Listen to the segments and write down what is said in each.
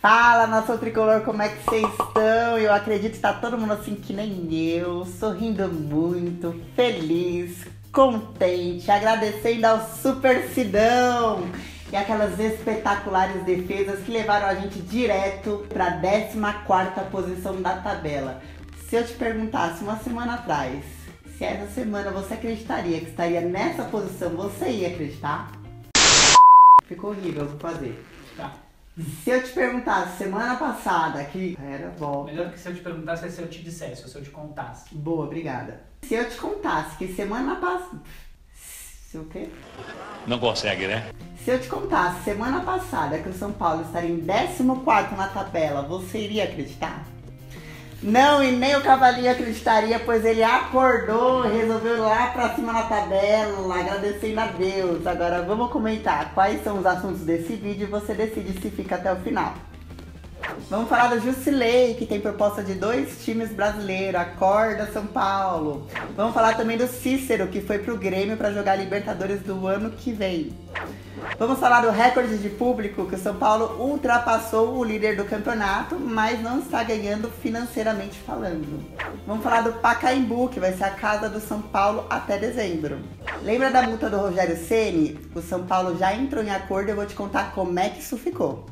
Fala, nação tricolor, como é que vocês estão? Eu acredito que tá todo mundo assim que nem eu, sorrindo muito, feliz, contente, agradecendo ao Super Sidão e aquelas espetaculares defesas que levaram a gente direto para a 14ª posição da tabela. Se eu te perguntasse uma semana atrás, se essa semana você acreditaria que estaria nessa posição, você ia acreditar? Ficou horrível, vou fazer. Tá. Se eu te perguntasse semana passada que... volta. Melhor que se eu te perguntasse é se eu te dissesse, ou se eu te contasse. Boa, obrigada. Se eu te contasse que semana passada... Se o quê? Não consegue, né? Se eu te contasse semana passada que o São Paulo estaria em 14º na tabela, você iria acreditar? Não, e nem o Cavalinho acreditaria, pois ele acordou e resolveu ir lá pra cima na tabela, agradecendo a Deus. Agora vamos comentar quais são os assuntos desse vídeo e você decide se fica até o final. Vamos falar do Jusilei, que tem proposta de 2 times brasileiros, acorda São Paulo. Vamos falar também do Cícero, que foi pro Grêmio para jogar Libertadores do ano que vem. Vamos falar do recorde de público, que o São Paulo ultrapassou o líder do campeonato, mas não está ganhando financeiramente falando. Vamos falar do Pacaembu, que vai ser a casa do São Paulo até dezembro. Lembra da multa do Rogério Ceni? O São Paulo já entrou em acordo e eu vou te contar como é que isso ficou.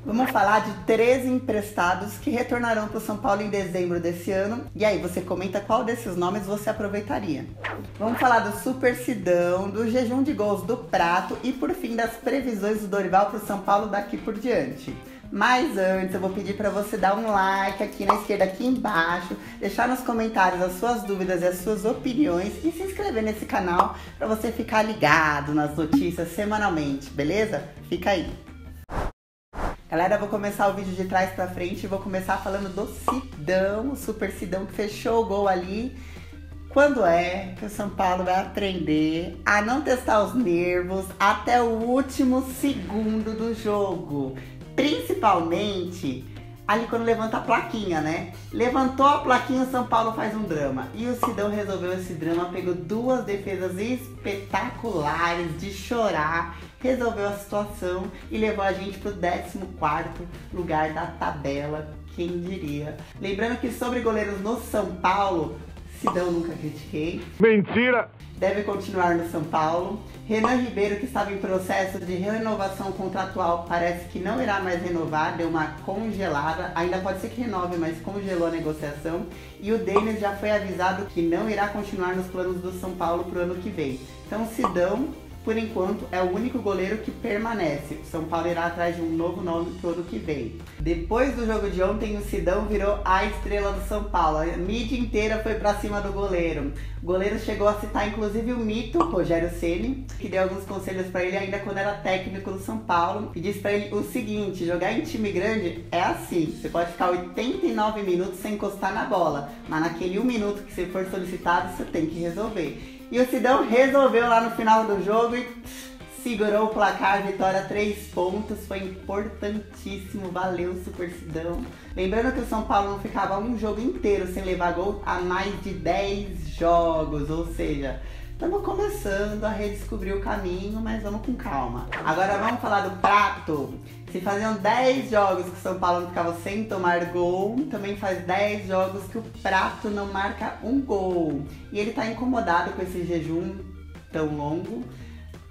Vamos falar de 13 emprestados que retornarão para o São Paulo em dezembro desse ano. E aí, você comenta qual desses nomes você aproveitaria. Vamos falar do Super Sidão, do jejum de gols do Prato e, por fim, das previsões do Dorival para o São Paulo daqui por diante. Mas antes, eu vou pedir para você dar um like aqui na esquerda, aqui embaixo, deixar nos comentários as suas dúvidas e as suas opiniões e se inscrever nesse canal para você ficar ligado nas notícias semanalmente, beleza? Fica aí! Galera, eu vou começar o vídeo de trás pra frente e vou começar falando do Sidão, o Super Sidão que fechou o gol ali. Quando é que o São Paulo vai aprender a não testar os nervos até o último segundo do jogo? Principalmente ali quando levanta a plaquinha, né? Levantou a plaquinha, o São Paulo faz um drama. E o Sidão resolveu esse drama, pegou 2 defesas espetaculares de chorar, resolveu a situação e levou a gente pro 14º lugar da tabela, quem diria. Lembrando que sobre goleiros no São Paulo, Sidão nunca critiquei. Mentira! Deve continuar no São Paulo. Renan Ribeiro, que estava em processo de renovação contratual, parece que não irá mais renovar, deu uma congelada. Ainda pode ser que renove, mas congelou a negociação. E o Denis já foi avisado que não irá continuar nos planos do São Paulo para o ano que vem. Então, Sidão, por enquanto, é o único goleiro que permanece. O São Paulo irá atrás de um novo nome pro ano que vem. Depois do jogo de ontem, o Sidão virou a estrela do São Paulo. A mídia inteira foi pra cima do goleiro. O goleiro chegou a citar, inclusive, o mito, Rogério Ceni, que deu alguns conselhos pra ele ainda quando era técnico do São Paulo. E disse pra ele o seguinte: jogar em time grande é assim. Você pode ficar 89 minutos sem encostar na bola, mas naquele 1 minuto que você for solicitado, você tem que resolver. E o Sidão resolveu lá no final do jogo e segurou o placar, vitória 3 pontos, foi importantíssimo, valeu Super Sidão. Lembrando que o São Paulo não ficava um jogo inteiro sem levar gol há mais de 10 jogos, ou seja, estamos começando a redescobrir o caminho, mas vamos com calma. Agora vamos falar do Prato. Se faziam 10 jogos que o São Paulo não ficava sem tomar gol, também faz 10 jogos que o Prato não marca um gol. E ele tá incomodado com esse jejum tão longo.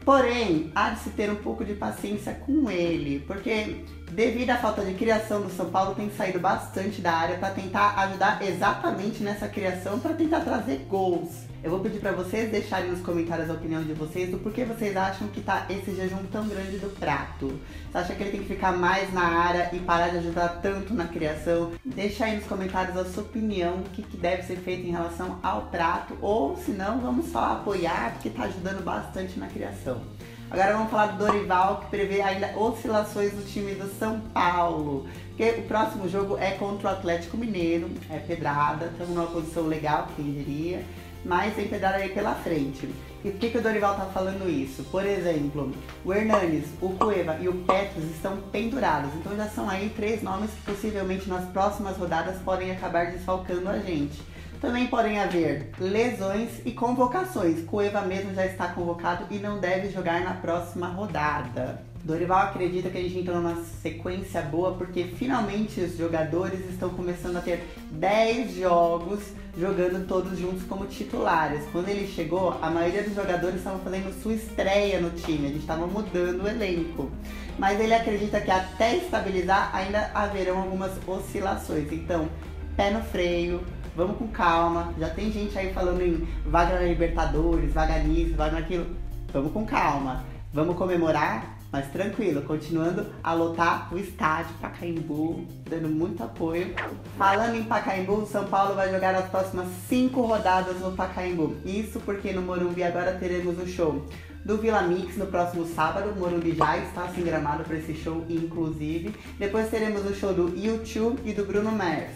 Porém, há de se ter um pouco de paciência com ele, porque devido à falta de criação do São Paulo, tem saído bastante da área para tentar ajudar exatamente nessa criação, para tentar trazer gols. Eu vou pedir para vocês deixarem nos comentários a opinião de vocês do porquê vocês acham que tá esse jejum tão grande do Prato. Você acha que ele tem que ficar mais na área e parar de ajudar tanto na criação? Deixa aí nos comentários a sua opinião, o que deve ser feito em relação ao Prato, ou se não, vamos só apoiar, porque tá ajudando bastante na criação. Agora vamos falar do Dorival, que prevê ainda oscilações do time do São Paulo. Porque o próximo jogo é contra o Atlético Mineiro, é pedrada, estamos numa posição legal, quem diria, mas tem pedrada aí pela frente. E por que o Dorival tá falando isso? Por exemplo, o Hernanes, o Cueva e o Petros estão pendurados. Então já são aí 3 nomes que possivelmente nas próximas rodadas podem acabar desfalcando a gente. Também podem haver lesões e convocações. Cueva mesmo já está convocado e não deve jogar na próxima rodada. Dorival acredita que a gente entrou numa sequência boa porque finalmente os jogadores estão começando a ter 10 jogos jogando todos juntos como titulares. Quando ele chegou, a maioria dos jogadores estavam fazendo sua estreia no time, a gente estava mudando o elenco. Mas ele acredita que até estabilizar ainda haverão algumas oscilações. Então, pé no freio, vamos com calma. Já tem gente aí falando em vaga na Libertadores, vaga nisso, vaga naquilo. Vamos com calma. Vamos comemorar, mas tranquilo, continuando a lotar o estádio Pacaembu, dando muito apoio. Falando em Pacaembu, o São Paulo vai jogar as próximas 5 rodadas no Pacaembu. Isso porque no Morumbi agora teremos o show do Vila Mix no próximo sábado. O Morumbi já está assim gramado para esse show, inclusive. Depois teremos o show do U2 e do Bruno Mars.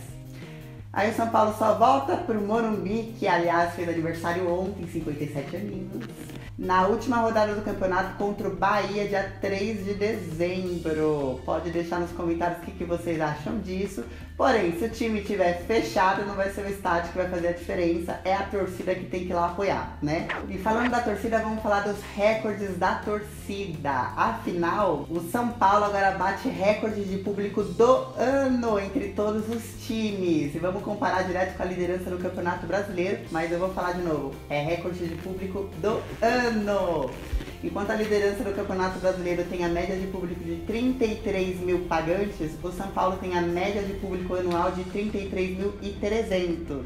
Aí o São Paulo só volta pro Morumbi, que aliás fez aniversário ontem, 57 aninhos, na última rodada do campeonato contra o Bahia, dia 3 de dezembro. Pode deixar nos comentários o que vocês acham disso. Porém, se o time estiver fechado, não vai ser o estádio que vai fazer a diferença, é a torcida que tem que ir lá apoiar, né? E falando da torcida, vamos falar dos recordes da torcida. Afinal, o São Paulo agora bate recorde de público do ano entre todos os times. E vamos comparar direto com a liderança do Campeonato Brasileiro, mas eu vou falar de novo, é recorde de público do ano. Enquanto a liderança do Campeonato Brasileiro tem a média de público de 33 mil pagantes, o São Paulo tem a média de público anual de 33.300.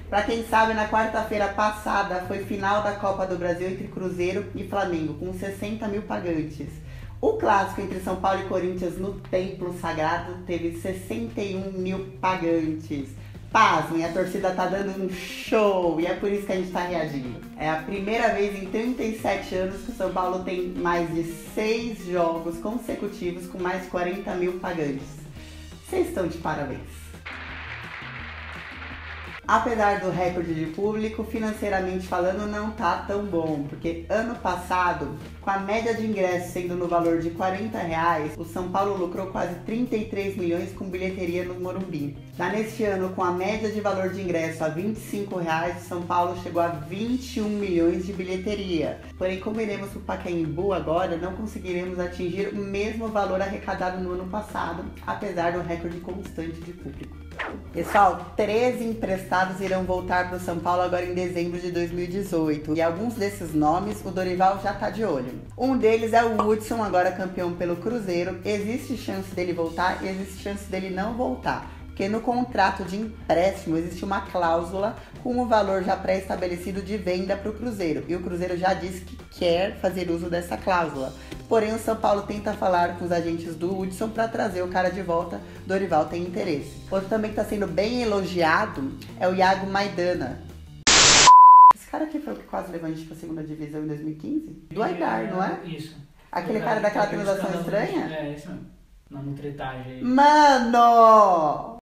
Para quem sabe, na quarta-feira passada foi final da Copa do Brasil entre Cruzeiro e Flamengo, com 60 mil pagantes. O clássico entre São Paulo e Corinthians no Templo Sagrado teve 61 mil pagantes. Pasmem, a torcida tá dando um show e é por isso que a gente tá reagindo. É a primeira vez em 37 anos que o São Paulo tem mais de 6 jogos consecutivos com mais de 40 mil pagantes. Vocês estão de parabéns. Apesar do recorde de público, financeiramente falando não tá tão bom, porque ano passado, com a média de ingressos sendo no valor de R$40, o São Paulo lucrou quase 33 milhões com bilheteria no Morumbi. Já neste ano, com a média de valor de ingresso a R$25, o São Paulo chegou a 21 milhões de bilheteria. Porém, como iremos para o Pacaembu agora, não conseguiremos atingir o mesmo valor arrecadado no ano passado, apesar do recorde constante de público. Pessoal, 13 emprestados irão voltar para o São Paulo agora em dezembro de 2018. E alguns desses nomes o Dorival já tá de olho. Um deles é o Hudson, agora campeão pelo Cruzeiro. Existe chance dele voltar e existe chance dele não voltar. Porque no contrato de empréstimo existe uma cláusula com o valor já pré-estabelecido de venda para o Cruzeiro. E o Cruzeiro já disse que quer fazer uso dessa cláusula. Porém, o São Paulo tenta falar com os agentes do Hudson para trazer o cara de volta. Dorival tem interesse. Outro também que está sendo bem elogiado é o Iago Maidana. Esse cara aqui foi o que quase levou a gente para a segunda divisão em 2015? Do Aidar, não é? Isso. Aquele cara daquela transação estranha? É, isso mesmo. Não, no tretagem aí. Mano!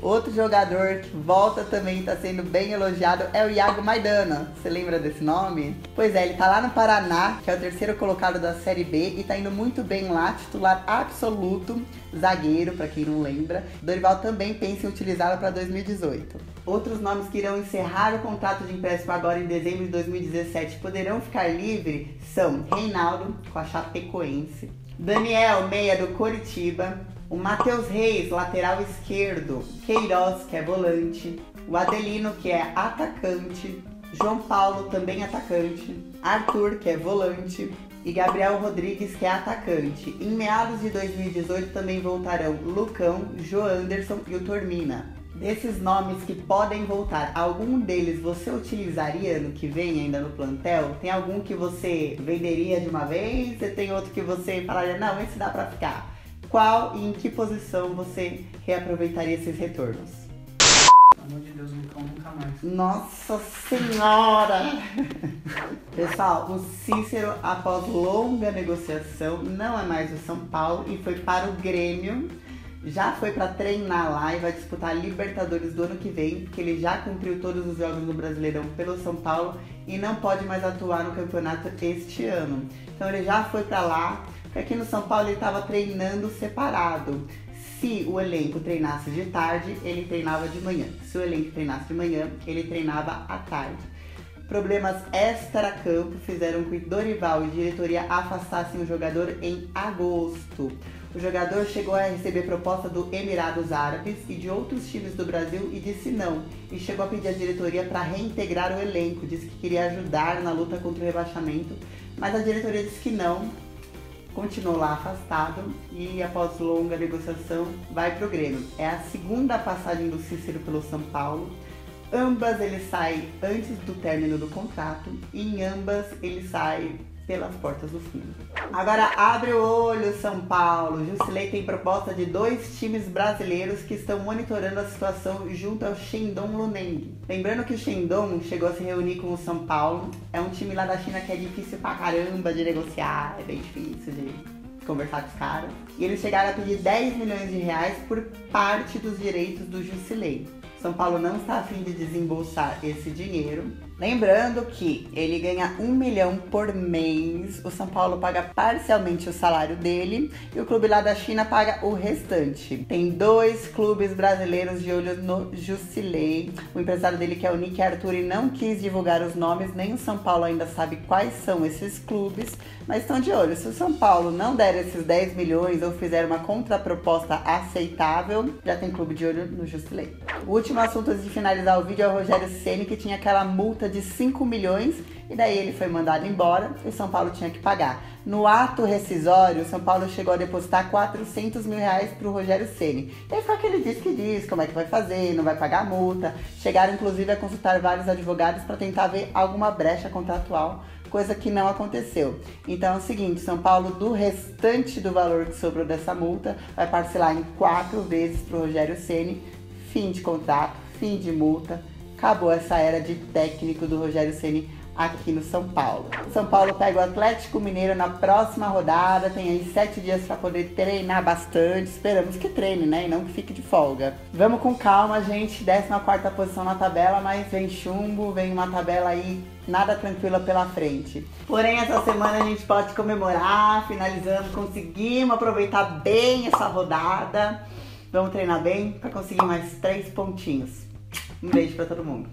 Outro jogador que volta também está sendo bem elogiado é o Iago Maidana. Você lembra desse nome? Pois é, ele tá lá no Paraná, que é o terceiro colocado da Série B e tá indo muito bem lá, titular absoluto, zagueiro, para quem não lembra. Dorival também pensa em utilizá-lo para 2018. Outros nomes que irão encerrar o contrato de empréstimo agora em dezembro de 2017 poderão ficar livres são Reinaldo, com a Chapecoense, Daniel, meia do Coritiba, o Matheus Reis, lateral esquerdo, Queiroz, que é volante, o Adelino, que é atacante, João Paulo, também atacante, Arthur, que é volante, e Gabriel Rodrigues, que é atacante. Em meados de 2018 também voltarão Lucão, Joanderson e o Tormina. Desses nomes que podem voltar, algum deles você utilizaria ano que vem ainda no plantel? Tem algum que você venderia de uma vez? Você tem outro que você falaria, não, esse dá pra ficar? Qual e em que posição você reaproveitaria esses retornos? Pelo amor de Deus, nunca mais. Nossa Senhora! Pessoal, o Cícero, após longa negociação, não é mais do São Paulo e foi para o Grêmio. Já foi para treinar lá e vai disputar a Libertadores do ano que vem, porque ele já cumpriu todos os jogos no Brasileirão pelo São Paulo e não pode mais atuar no campeonato este ano. Então ele já foi para lá, porque aqui no São Paulo ele estava treinando separado. Se o elenco treinasse de tarde, ele treinava de manhã. Se o elenco treinasse de manhã, ele treinava à tarde. Problemas extra-campo fizeram com que Dorival e diretoria afastassem o jogador em agosto. O jogador chegou a receber proposta do Emirados Árabes e de outros times do Brasil e disse não. E chegou a pedir à diretoria para reintegrar o elenco, disse que queria ajudar na luta contra o rebaixamento, mas a diretoria disse que não, continuou lá afastado e após longa negociação vai pro Grêmio. É a segunda passagem do Cícero pelo São Paulo. Ambas ele sai antes do término do contrato e em ambas ele sai pelas portas do fundo. Agora abre o olho, São Paulo. Jusilei tem proposta de 2 times brasileiros que estão monitorando a situação junto ao Shandong Luneng. Lembrando que o Shandong chegou a se reunir com o São Paulo. É um time lá da China que é difícil pra caramba de negociar, é bem difícil de conversar com os caras. E eles chegaram a pedir 10 milhões de reais por parte dos direitos do Jusilei. São Paulo não está a fim de desembolsar esse dinheiro. Lembrando que ele ganha 1 milhão por mês, o São Paulo paga parcialmente o salário dele e o clube lá da China paga o restante. Tem 2 clubes brasileiros de olho no Jusilei. O empresário dele, que é o Nick Arturi, não quis divulgar os nomes, nem o São Paulo ainda sabe quais são esses clubes, mas estão de olho. Se o São Paulo não der esses 10 milhões ou fizer uma contraproposta aceitável, já tem clube de olho no Jusilei. O último assunto antes de finalizar o vídeo é o Rogério Ceni, que tinha aquela multa de 5 milhões e daí ele foi mandado embora e o São Paulo tinha que pagar. No ato rescisório, o São Paulo chegou a depositar 400 mil reais para o Rogério Ceni. E aí foi aquele diz, como é que vai fazer, não vai pagar a multa. Chegaram inclusive a consultar vários advogados para tentar ver alguma brecha contratual, coisa que não aconteceu. Então é o seguinte, São Paulo, do restante do valor que sobrou dessa multa, vai parcelar em 4 vezes para o Rogério Ceni. Fim de contrato, fim de multa. Acabou essa era de técnico do Rogério Ceni aqui no São Paulo. O São Paulo pega o Atlético Mineiro na próxima rodada, tem aí 7 dias para poder treinar bastante. Esperamos que treine, né? E não que fique de folga. Vamos com calma, gente. 14ª posição na tabela, mas vem chumbo, vem uma tabela aí nada tranquila pela frente. Porém, essa semana a gente pode comemorar, finalizando, conseguimos aproveitar bem essa rodada. Vamos treinar bem para conseguir mais 3 pontinhos. Um beijo para todo mundo.